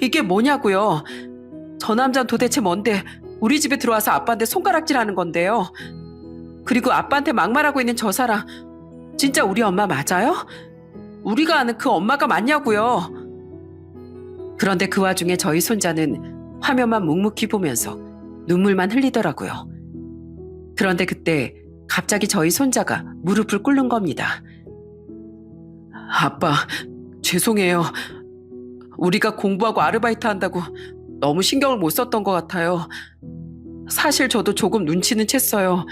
이게 뭐냐고요? 저 남자는 도대체 뭔데 우리 집에 들어와서 아빠한테 손가락질하는 건데요. 그리고 아빠한테 막말하고 있는 저 사람 진짜 우리 엄마 맞아요? 우리가 아는 그 엄마가 맞냐고요. 그런데 그 와중에 저희 손자는 화면만 묵묵히 보면서 눈물만 흘리더라고요. 그런데 그때 갑자기 저희 손자가 무릎을 꿇는 겁니다. 아빠, 죄송해요. 우리가 공부하고 아르바이트 한다고 너무 신경을 못 썼던 것 같아요. 사실 저도 조금 눈치는 챘어요.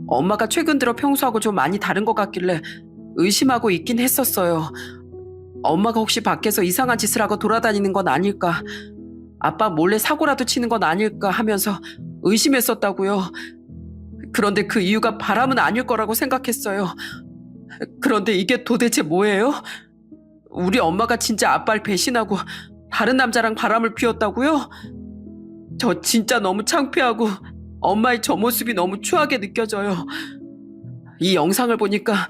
엄마가 최근 들어 평소하고 좀 많이 다른 것 같길래 의심하고 있긴 했었어요. 엄마가 혹시 밖에서 이상한 짓을 하고 돌아다니는 건 아닐까, 아빠 몰래 사고라도 치는 건 아닐까 하면서 의심했었다고요. 그런데 그 이유가 바람은 아닐 거라고 생각했어요. 그런데 이게 도대체 뭐예요? 우리 엄마가 진짜 아빠를 배신하고 다른 남자랑 바람을 피웠다고요? 저 진짜 너무 창피하고 엄마의 저 모습이 너무 추하게 느껴져요. 이 영상을 보니까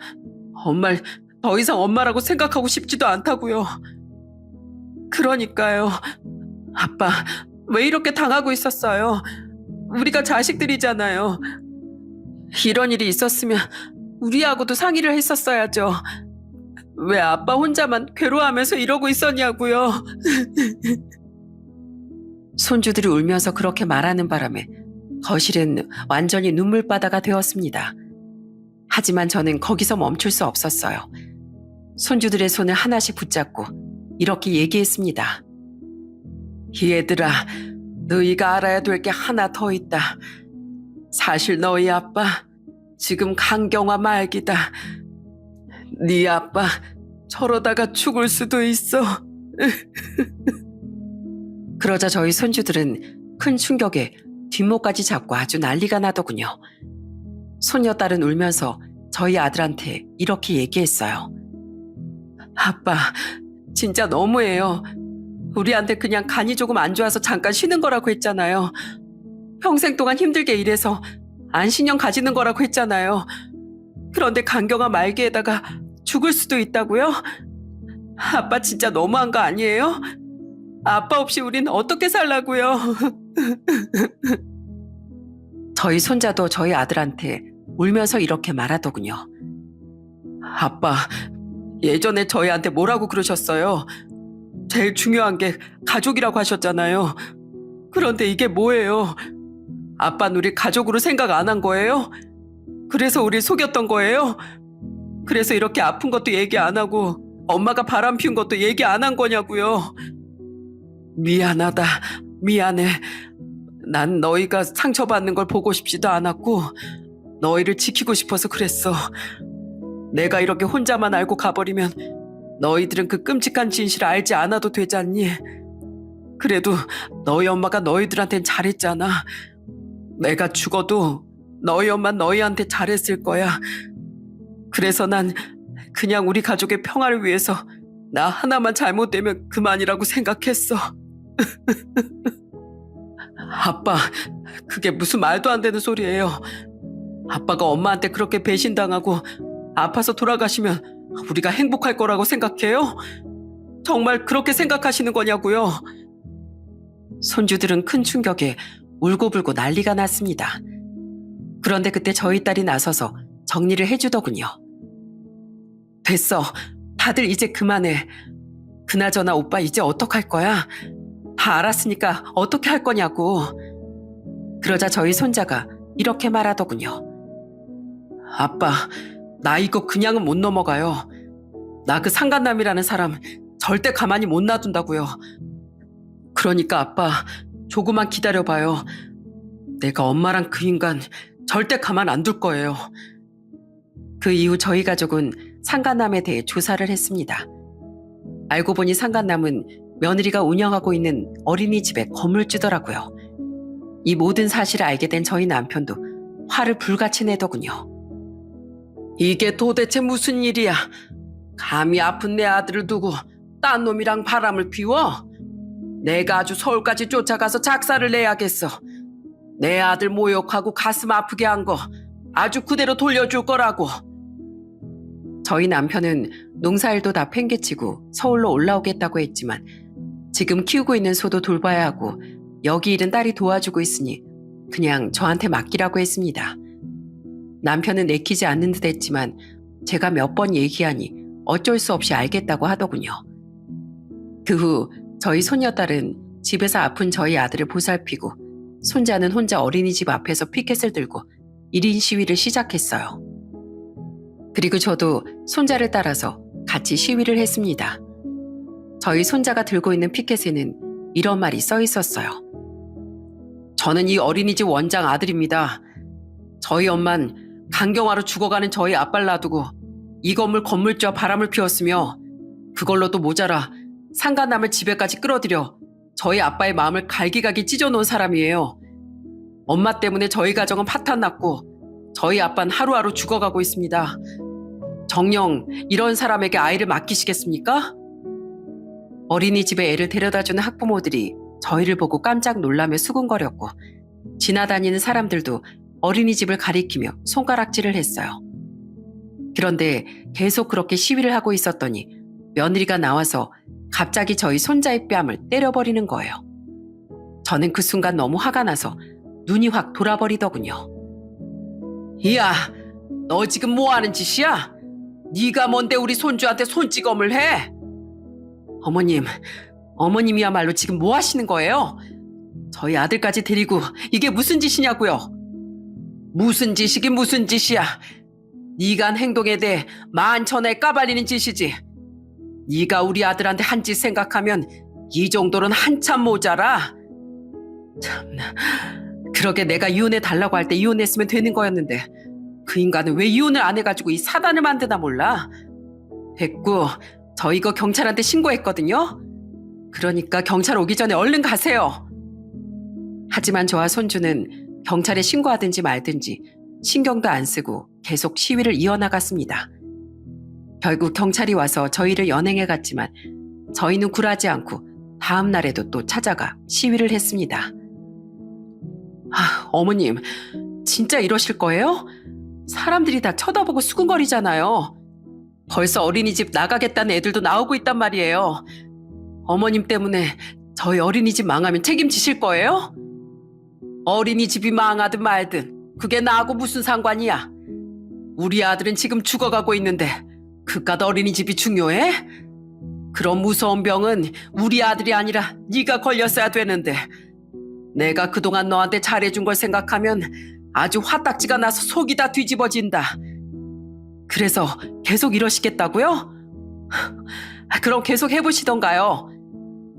엄마를 더 이상 엄마라고 생각하고 싶지도 않다고요. 그러니까요. 아빠, 왜 이렇게 당하고 있었어요? 우리가 자식들이잖아요. 이런 일이 있었으면 우리하고도 상의를 했었어야죠. 왜 아빠 혼자만 괴로워하면서 이러고 있었냐고요. 손주들이 울면서 그렇게 말하는 바람에 거실은 완전히 눈물바다가 되었습니다. 하지만 저는 거기서 멈출 수 없었어요. 손주들의 손을 하나씩 붙잡고 이렇게 얘기했습니다. 얘들아, 너희가 알아야 될 게 하나 더 있다. 사실 너희 아빠 지금 간경화 말기다. 네 아빠 저러다가 죽을 수도 있어. 그러자 저희 손주들은 큰 충격에 뒷목까지 잡고 아주 난리가 나더군요. 손녀딸은 울면서 저희 아들한테 이렇게 얘기했어요. 아빠, 진짜 너무해요. 우리한테 그냥 간이 조금 안 좋아서 잠깐 쉬는 거라고 했잖아요. 평생 동안 힘들게 일해서 안신령 가지는 거라고 했잖아요. 그런데 간경화 말기에다가 죽을 수도 있다고요? 아빠 진짜 너무한 거 아니에요? 아빠 없이 우린 어떻게 살라고요? 저희 손자도 저희 아들한테 울면서 이렇게 말하더군요. 아빠, 예전에 저희한테 뭐라고 그러셨어요? 제일 중요한 게 가족이라고 하셨잖아요. 그런데 이게 뭐예요? 아빠는 우리 가족으로 생각 안 한 거예요? 그래서 우리 속였던 거예요? 그래서 이렇게 아픈 것도 얘기 안 하고 엄마가 바람 피운 것도 얘기 안 한 거냐고요. 미안하다. 미안해. 난 너희가 상처받는 걸 보고 싶지도 않았고 너희를 지키고 싶어서 그랬어. 내가 이렇게 혼자만 알고 가버리면 너희들은 그 끔찍한 진실을 알지 않아도 되잖니. 그래도 너희 엄마가 너희들한텐 잘했잖아. 내가 죽어도 너희 엄마 너희한테 잘했을 거야. 그래서 난 그냥 우리 가족의 평화를 위해서 나 하나만 잘못되면 그만이라고 생각했어. 아빠, 그게 무슨 말도 안 되는 소리예요. 아빠가 엄마한테 그렇게 배신당하고 아파서 돌아가시면 우리가 행복할 거라고 생각해요? 정말 그렇게 생각하시는 거냐고요? 손주들은 큰 충격에 울고불고 난리가 났습니다. 그런데 그때 저희 딸이 나서서 정리를 해주더군요. 됐어. 다들 이제 그만해. 그나저나 오빠 이제 어떡할 거야? 다 알았으니까 어떻게 할 거냐고. 그러자 저희 손자가 이렇게 말하더군요. 아빠, 나 이거 그냥은 못 넘어가요. 나 그 상간남이라는 사람 절대 가만히 못 놔둔다고요. 그러니까 아빠, 조금만 기다려봐요. 내가 엄마랑 그 인간 절대 가만 안 둘 거예요. 그 이후 저희 가족은 상간남에 대해 조사를 했습니다. 알고 보니 상간남은 며느리가 운영하고 있는 어린이집의 건물주더라고요. 이 모든 사실을 알게 된 저희 남편도 화를 불같이 내더군요. 이게 도대체 무슨 일이야? 감히 아픈 내 아들을 두고 딴 놈이랑 바람을 피워? 내가 아주 서울까지 쫓아가서 작사를 내야겠어. 내 아들 모욕하고 가슴 아프게 한 거 아주 그대로 돌려줄 거라고. 저희 남편은 농사일도 다 팽개치고 서울로 올라오겠다고 했지만 지금 키우고 있는 소도 돌봐야 하고 여기 일은 딸이 도와주고 있으니 그냥 저한테 맡기라고 했습니다. 남편은 내키지 않는 듯 했지만 제가 몇 번 얘기하니 어쩔 수 없이 알겠다고 하더군요. 그 후 저희 손녀딸은 집에서 아픈 저희 아들을 보살피고 손자는 혼자 어린이집 앞에서 피켓을 들고 1인 시위를 시작했어요. 그리고 저도 손자를 따라서 같이 시위를 했습니다. 저희 손자가 들고 있는 피켓에는 이런 말이 써 있었어요. 저는 이 어린이집 원장 아들입니다. 저희 엄만 간경화로 죽어가는 저희 아빠를 놔두고 이 건물 건물주와 바람을 피웠으며 그걸로도 모자라 상간남을 집에까지 끌어들여 저희 아빠의 마음을 갈기갈기 찢어놓은 사람이에요. 엄마 때문에 저희 가정은 파탄났고 저희 아빠는 하루하루 죽어가고 있습니다. 정녕 이런 사람에게 아이를 맡기시겠습니까? 어린이집에 애를 데려다주는 학부모들이 저희를 보고 깜짝 놀라며 수군거렸고 지나다니는 사람들도 어린이집을 가리키며 손가락질을 했어요. 그런데 계속 그렇게 시위를 하고 있었더니 며느리가 나와서 갑자기 저희 손자의 뺨을 때려버리는 거예요. 저는 그 순간 너무 화가 나서 눈이 확 돌아버리더군요. 이야, 너 지금 뭐하는 짓이야? 네가 뭔데 우리 손주한테 손찌검을 해? 어머님이야말로 지금 뭐 하시는 거예요? 저희 아들까지 데리고 이게 무슨 짓이냐고요? 무슨 짓이긴 무슨 짓이야. 네가 한 행동에 대해 만천하에 까발리는 짓이지. 네가 우리 아들한테 한 짓 생각하면 이 정도는 한참 모자라. 참나, 그러게 내가 이혼해 달라고 할 때 이혼했으면 되는 거였는데 그 인간은 왜 이혼을 안 해가지고 이 사단을 만드나 몰라. 됐고 저 이거 경찰한테 신고했거든요. 그러니까 경찰 오기 전에 얼른 가세요. 하지만 저와 손주는 경찰에 신고하든지 말든지 신경도 안 쓰고 계속 시위를 이어나갔습니다. 결국 경찰이 와서 저희를 연행해 갔지만 저희는 굴하지 않고 다음 날에도 또 찾아가 시위를 했습니다. 어머님, 진짜 이러실 거예요? 사람들이 다 쳐다보고 수근거리잖아요. 벌써 어린이집 나가겠다는 애들도 나오고 있단 말이에요. 어머님 때문에 저희 어린이집 망하면 책임지실 거예요? 어린이집이 망하든 말든 그게 나하고 무슨 상관이야. 우리 아들은 지금 죽어가고 있는데 그깟 어린이집이 중요해? 그런 무서운 병은 우리 아들이 아니라 네가 걸렸어야 되는데 내가 그동안 너한테 잘해준 걸 생각하면 아주 화딱지가 나서 속이 다 뒤집어진다. 그래서 계속 이러시겠다고요? 그럼 계속 해보시던가요.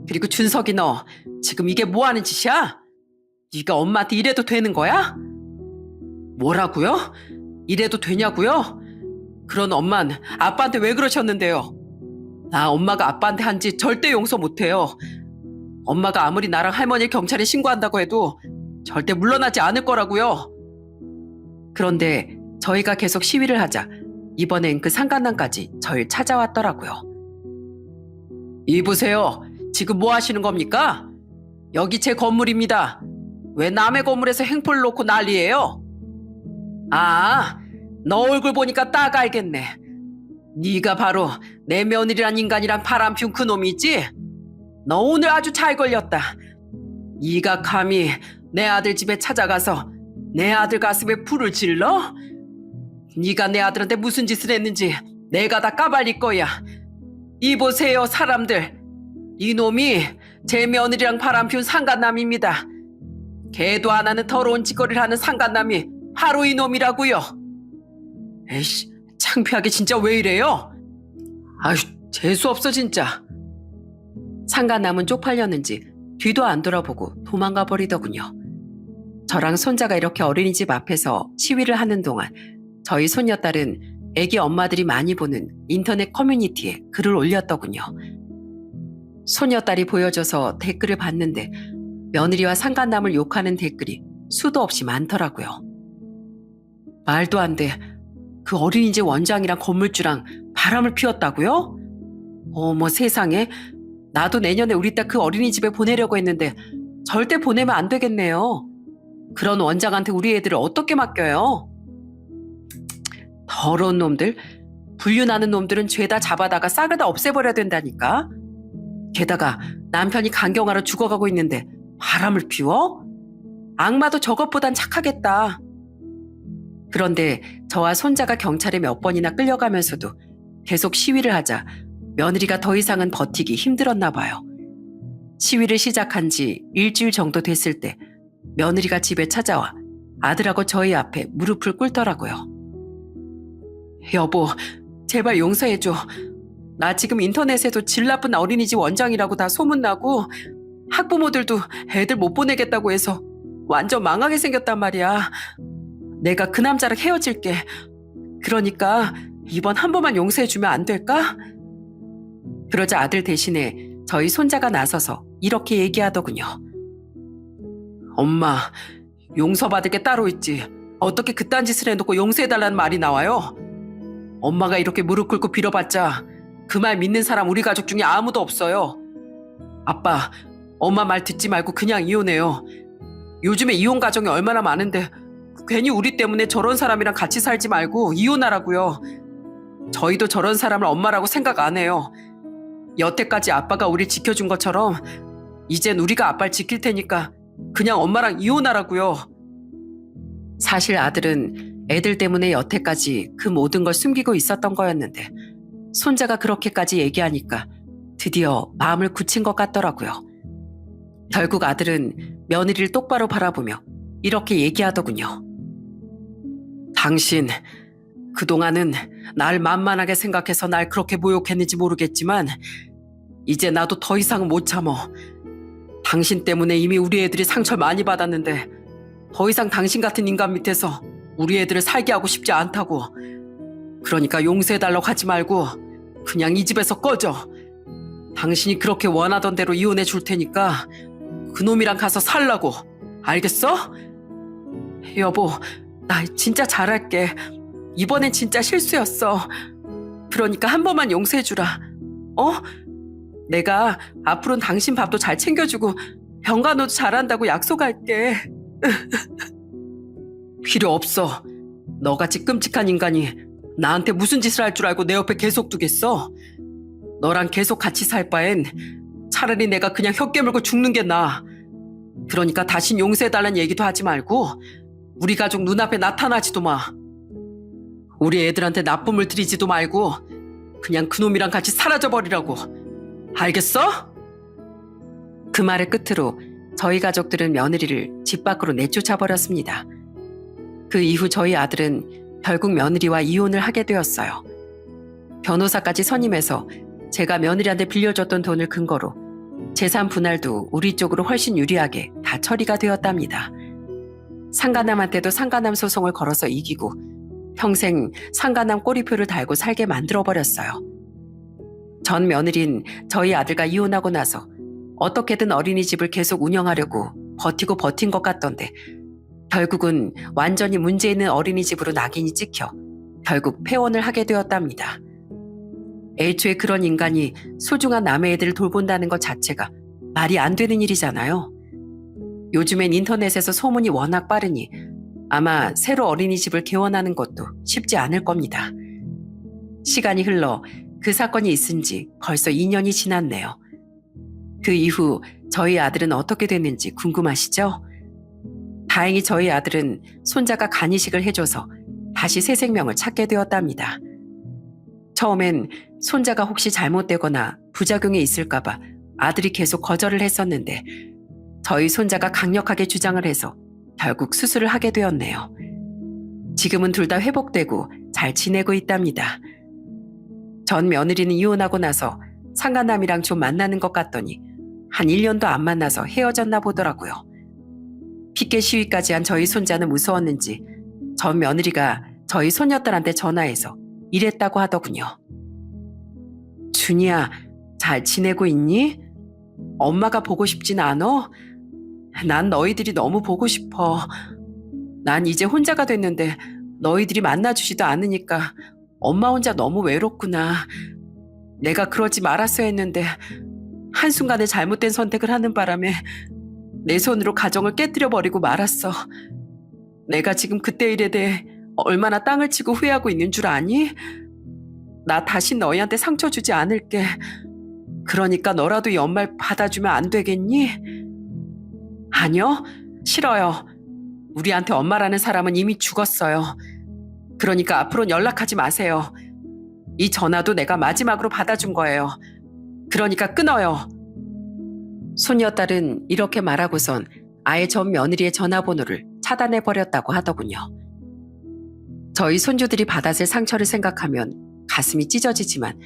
그리고 준석이 너 지금 이게 뭐 하는 짓이야? 네가 엄마한테 이래도 되는 거야? 뭐라고요? 이래도 되냐고요? 그런 엄만 아빠한테 왜 그러셨는데요? 나 엄마가 아빠한테 한 짓 절대 용서 못해요. 엄마가 아무리 나랑 할머니 경찰에 신고한다고 해도 절대 물러나지 않을 거라고요. 그런데 저희가 계속 시위를 하자 이번엔 그 상간남까지 저를 찾아왔더라고요. 이보세요. 지금 뭐 하시는 겁니까? 여기 제 건물입니다. 왜 남의 건물에서 행포를 놓고 난리예요? 너 얼굴 보니까 딱 알겠네. 네가 바로 내 며느리란 인간이랑 바람 피운 그 놈이지? 너 오늘 아주 잘 걸렸다. 네가 감히 내 아들 집에 찾아가서 내 아들 가슴에 불을 질러? 네가 내 아들한테 무슨 짓을 했는지 내가 다 까발릴 거야. 이보세요 사람들. 이놈이 제 며느리랑 바람 피운 상간남입니다. 걔도 안 하는 더러운 짓거리를 하는 상간남이 바로 이놈이라고요. 에이씨, 창피하게 진짜 왜 이래요? 아휴, 재수없어 진짜. 상간남은 쪽팔렸는지 뒤도 안 돌아보고 도망가 버리더군요. 저랑 손자가 이렇게 어린이집 앞에서 시위를 하는 동안 저희 손녀딸은 애기 엄마들이 많이 보는 인터넷 커뮤니티에 글을 올렸더군요. 손녀딸이 보여줘서 댓글을 봤는데 며느리와 상간남을 욕하는 댓글이 수도 없이 많더라고요. 말도 안 돼. 그 어린이집 원장이랑 건물주랑 바람을 피웠다고요? 어머 세상에. 나도 내년에 우리 딸 그 어린이집에 보내려고 했는데 절대 보내면 안 되겠네요. 그런 원장한테 우리 애들을 어떻게 맡겨요? 더러운 놈들. 불륜하는 놈들은 죄다 잡아다가 싹을 다 없애버려야 된다니까. 게다가 남편이 간경화로 죽어가고 있는데 바람을 피워? 악마도 저것보단 착하겠다. 그런데 저와 손자가 경찰에 몇 번이나 끌려가면서도 계속 시위를 하자 며느리가 더 이상은 버티기 힘들었나 봐요. 시위를 시작한 지 일주일 정도 됐을 때 며느리가 집에 찾아와 아들하고 저희 앞에 무릎을 꿇더라고요. 여보, 제발 용서해줘. 나 지금 인터넷에도 질 나쁜 어린이집 원장이라고 다 소문나고 학부모들도 애들 못 보내겠다고 해서 완전 망하게 생겼단 말이야. 내가 그 남자랑 헤어질게. 그러니까 이번 한 번만 용서해주면 안 될까? 그러자 아들 대신에 저희 손자가 나서서 이렇게 얘기하더군요. 엄마, 용서받을 게 따로 있지. 어떻게 그딴 짓을 해놓고 용서해달라는 말이 나와요? 엄마가 이렇게 무릎 꿇고 빌어봤자 그 말 믿는 사람 우리 가족 중에 아무도 없어요. 아빠, 엄마 말 듣지 말고 그냥 이혼해요. 요즘에 이혼 가정이 얼마나 많은데 괜히 우리 때문에 저런 사람이랑 같이 살지 말고 이혼하라고요. 저희도 저런 사람을 엄마라고 생각 안 해요. 여태까지 아빠가 우리 지켜준 것처럼 이젠 우리가 아빠를 지킬 테니까 그냥 엄마랑 이혼하라고요. 사실 아들은 애들 때문에 여태까지 그 모든 걸 숨기고 있었던 거였는데 손자가 그렇게까지 얘기하니까 드디어 마음을 굳힌 것 같더라고요. 결국 아들은 며느리를 똑바로 바라보며 이렇게 얘기하더군요. 당신, 그동안은 날 만만하게 생각해서 날 그렇게 모욕했는지 모르겠지만 이제 나도 더 이상은 못 참어. 당신 때문에 이미 우리 애들이 상처를 많이 받았는데 더 이상 당신 같은 인간 밑에서 우리 애들을 살게 하고 싶지 않다고. 그러니까 용서해달라고 하지 말고 그냥 이 집에서 꺼져. 당신이 그렇게 원하던 대로 이혼해 줄 테니까 그놈이랑 가서 살라고. 알겠어? 여보, 나 진짜 잘할게. 이번엔 진짜 실수였어. 그러니까 한 번만 용서해주라. 어? 내가 앞으로는 당신 밥도 잘 챙겨주고 병간호도 잘한다고 약속할게. 필요 없어. 너같이 끔찍한 인간이 나한테 무슨 짓을 할 줄 알고 내 옆에 계속 두겠어? 너랑 계속 같이 살 바엔 차라리 내가 그냥 혀 깨물고 죽는 게 나아. 그러니까 다신 용서해달라는 얘기도 하지 말고 우리 가족 눈앞에 나타나지도 마. 우리 애들한테 나쁨을 들이지도 말고 그냥 그놈이랑 같이 사라져버리라고. 알겠어? 그 말을 끝으로 저희 가족들은 며느리를 집 밖으로 내쫓아버렸습니다. 그 이후 저희 아들은 결국 며느리와 이혼을 하게 되었어요. 변호사까지 선임해서 제가 며느리한테 빌려줬던 돈을 근거로 재산 분할도 우리 쪽으로 훨씬 유리하게 다 처리가 되었답니다. 상간남한테도 상간남 소송을 걸어서 이기고 평생 상간남 꼬리표를 달고 살게 만들어버렸어요. 전 며느린 저희 아들과 이혼하고 나서 어떻게든 어린이집을 계속 운영하려고 버티고 버틴 것 같던데 결국은 완전히 문제 있는 어린이집으로 낙인이 찍혀 결국 폐원을 하게 되었답니다. 애초에 그런 인간이 소중한 남의 애들을 돌본다는 것 자체가 말이 안 되는 일이잖아요. 요즘엔 인터넷에서 소문이 워낙 빠르니 아마 새로 어린이집을 개원하는 것도 쉽지 않을 겁니다. 시간이 흘러 그 사건이 있은 지 벌써 2년이 지났네요. 그 이후 저희 아들은 어떻게 됐는지 궁금하시죠? 다행히 저희 아들은 손자가 간이식을 해줘서 다시 새 생명을 찾게 되었답니다. 처음엔 손자가 혹시 잘못되거나 부작용이 있을까봐 아들이 계속 거절을 했었는데 저희 손자가 강력하게 주장을 해서 결국 수술을 하게 되었네요. 지금은 둘 다 회복되고 잘 지내고 있답니다. 전 며느리는 이혼하고 나서 상간남이랑 좀 만나는 것 같더니 한 1년도 안 만나서 헤어졌나 보더라고요. 피켓 시위까지 한 저희 손자는 무서웠는지 전 며느리가 저희 손녀딸한테 전화해서 이랬다고 하더군요. 준이야, 잘 지내고 있니? 엄마가 보고 싶진 않아? 난 너희들이 너무 보고 싶어. 난 이제 혼자가 됐는데 너희들이 만나주지도 않으니까 엄마 혼자 너무 외롭구나. 내가 그러지 말았어야 했는데 한순간에 잘못된 선택을 하는 바람에 내 손으로 가정을 깨뜨려버리고 말았어. 내가 지금 그때 일에 대해 얼마나 땅을 치고 후회하고 있는 줄 아니? 나 다시 너희한테 상처 주지 않을게. 그러니까 너라도 이 엄마를 받아주면 안 되겠니? 아니요, 싫어요. 우리한테 엄마라는 사람은 이미 죽었어요. 그러니까 앞으로는 연락하지 마세요. 이 전화도 내가 마지막으로 받아준 거예요. 그러니까 끊어요. 손녀딸은 이렇게 말하고선 아예 전 며느리의 전화번호를 차단해버렸다고 하더군요. 저희 손주들이 받았을 상처를 생각하면 가슴이 찢어지지만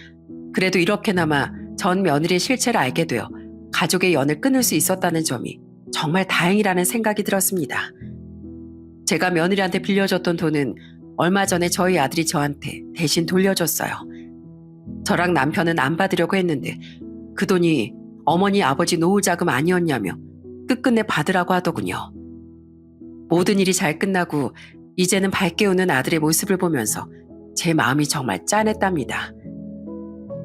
그래도 이렇게나마 전 며느리의 실체를 알게 되어 가족의 연을 끊을 수 있었다는 점이 정말 다행이라는 생각이 들었습니다. 제가 며느리한테 빌려줬던 돈은 얼마 전에 저희 아들이 저한테 대신 돌려줬어요. 저랑 남편은 안 받으려고 했는데 그 돈이 어머니 아버지 노후 자금 아니었냐며 끝끝내 받으라고 하더군요. 모든 일이 잘 끝나고 이제는 밝게 웃는 아들의 모습을 보면서 제 마음이 정말 짠했답니다.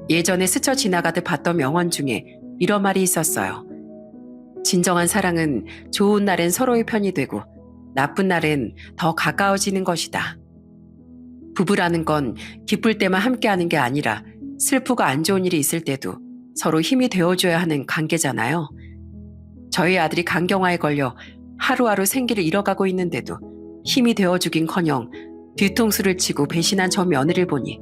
예전에 스쳐 지나가듯 봤던 명언 중에 이런 말이 있었어요. 진정한 사랑은 좋은 날엔 서로의 편이 되고 나쁜 날엔 더 가까워지는 것이다. 부부라는 건 기쁠 때만 함께하는 게 아니라 슬프고 안 좋은 일이 있을 때도 서로 힘이 되어줘야 하는 관계잖아요. 저희 아들이 간경화에 걸려 하루하루 생기를 잃어가고 있는데도 힘이 되어주긴커녕 뒤통수를 치고 배신한 전 며느리를 보니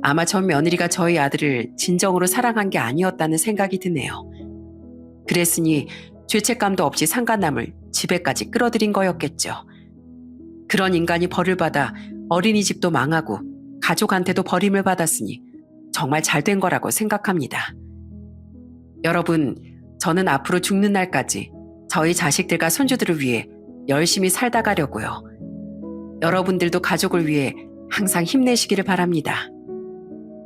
아마 전 며느리가 저희 아들을 진정으로 사랑한 게 아니었다는 생각이 드네요. 그랬으니 죄책감도 없이 상간남을 집에까지 끌어들인 거였겠죠. 그런 인간이 벌을 받아 어린이집도 망하고 가족한테도 버림을 받았으니 정말 잘된 거라고 생각합니다. 여러분, 저는 앞으로 죽는 날까지 저희 자식들과 손주들을 위해 열심히 살다 가려고요. 여러분들도 가족을 위해 항상 힘내시기를 바랍니다.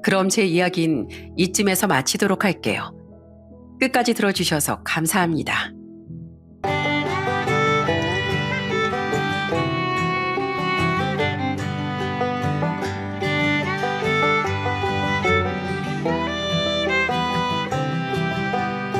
그럼 제 이야기는 이쯤에서 마치도록 할게요. 끝까지 들어주셔서 감사합니다.